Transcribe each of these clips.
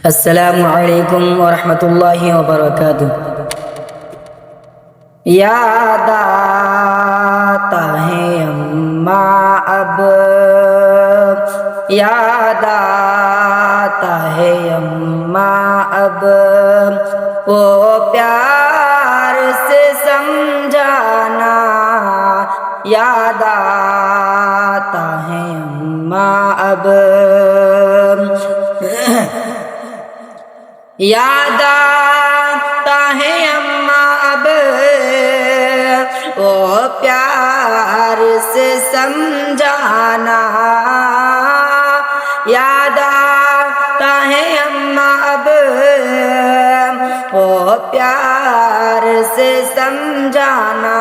السلام علیکم ورحمۃ اللہ وبرکاتہ۔ یاد آتا ہے اماں اب، یاد آتا ہے اماں اب، وہ پیار سے سمجھانا، یاد آتا ہے اماں اب، یاد آتا ہے اماں اب، وہ پیار سے سمجھانا، یاد آتا ہے اماں اب، وہ پیار سے سمجھانا،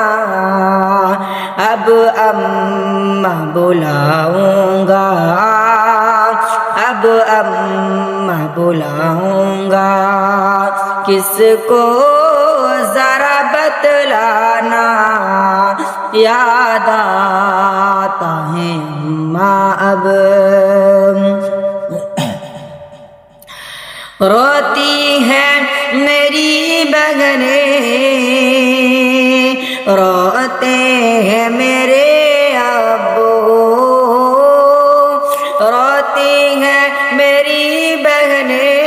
اب اماں بلاؤں گا، اب اماں بلاؤں گا، کس کو ذرا بتلانا، یاد آتا ہے اماں اب، روتی ہے میری بہنیں، روتے ہیں میرے ابو، روتی ہیں میری بہنیں،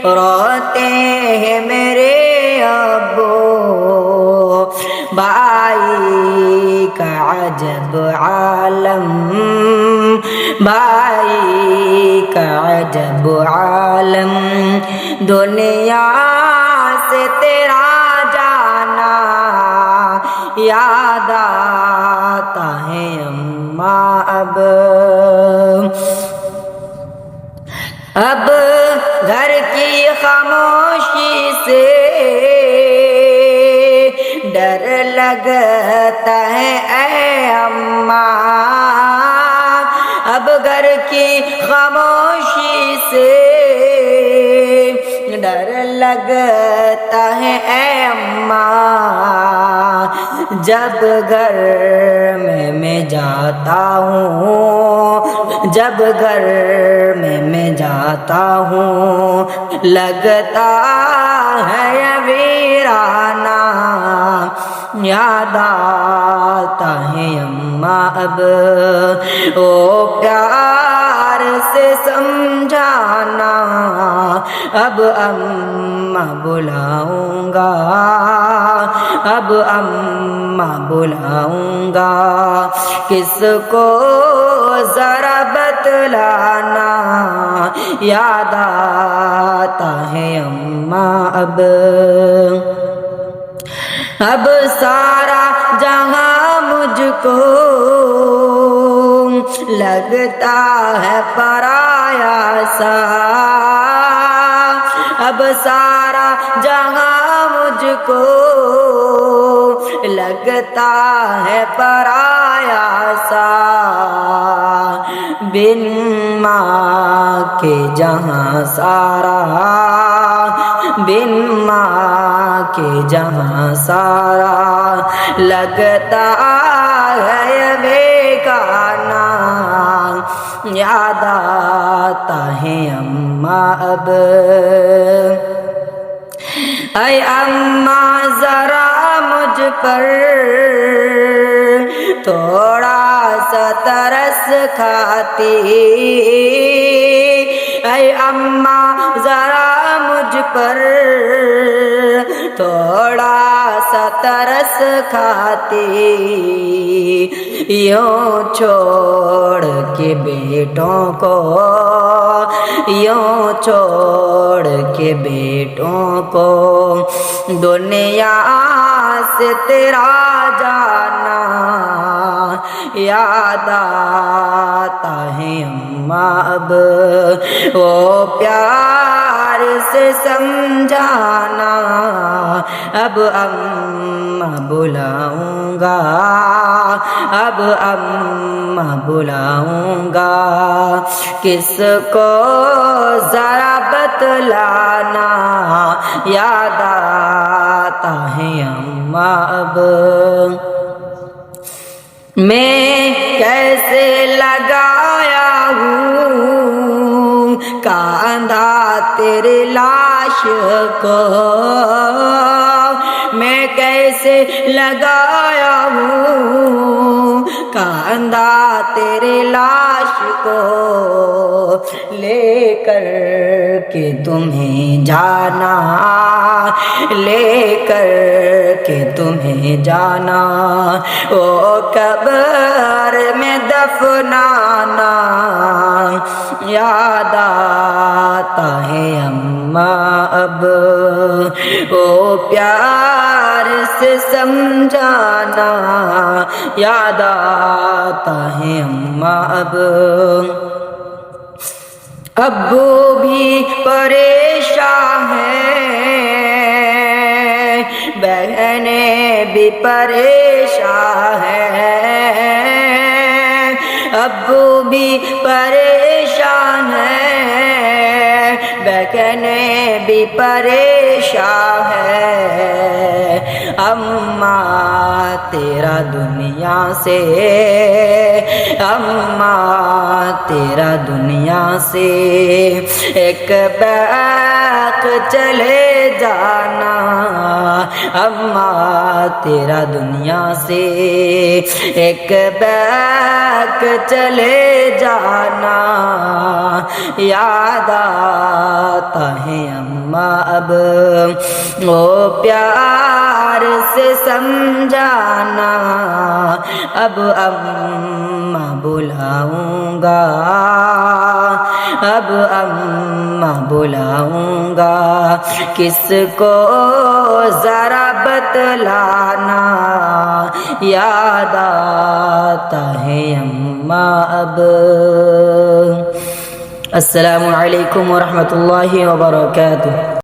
روتے ہیں میرے ابو، بھائی کا عجب عالم، بھائی کا عجب عالم، دنیا سے تیرا جانا، یاد آتا ہے اماں اب، اب گھر کی خاموشی سے ڈر لگتا ہے اے اماں، اب گھر کی خاموشی سے ڈر لگتا ہے اے اماں، جب گھر میں جاتا ہوں، جب گھر میں جاتا ہوں، لگتا ہے ویرانہ، یاد آتا ہے اماں اب، وہ پیار سے سمجھانا، اب اماں بلاؤں گا، اب اماں بلاؤں گا، کس کو ذرا بتلانا، یاد آتا ہے اماں اب، اب سارا جہاں مجھ کو لگتا ہے پرایا سا، اب سارا جہاں مجھ کو لگتا ہے پرایا سا، بن ماں کے جہاں سارا، بن ماں کے جہاں سارا، لگتا ہے بیگانہ، یاد آتا ہے اماں اب، اے اماں ذرا مجھ پر تھوڑا سا ترس کھاتی، اے اماں ذرا مجھ پر تھوڑا سا ترس کھاتی، یوں چھوڑ کے بیٹوں کو، یوں چھوڑ کے بیٹوں کو، دنیا سے تیرا جانا، یاد آتا ہے اماں اب، وہ پیار سے سمجھانا، اب اماں بلاؤں گا، اب اماں بلاؤں گا، کس کو ذرا بتلانا، یاد آتا ہے اماں اب، میں کیسے لگایا ہوں کا کاندھا تیرے لاش کو میں کیسے لگایا ہوں، کاندھا تیرے لاش کو لے کر کے تمہیں جانا، لے کر کے تمہیں جانا، او قبر میں دفنانا، یاد آتا ہے اماں اب او پیار سے سمجھانا، یاد آتا ہے اماں ابو بھی پریشان ہیں، بہنیں بھی پریشان ہیں، ابو بھی پریشان ہیں، بہنیں بھی پریشان ہیں، اماں تیرا دنیا سے، اماں تیرا دنیا سے ایک بیک چلے جانا، اماں تیرا دنیا سے ایک بیک چلے جانا، یاد آتا ہے اماں اب وہ پیار سے سمجھانا، اب اماں بلاؤں گا، اب اماں بلاؤں گا، کس کو ذرا بتلانا، یاد آتا ہے اماں اب۔ السلام علیکم ورحمۃ اللہ وبرکاتہ۔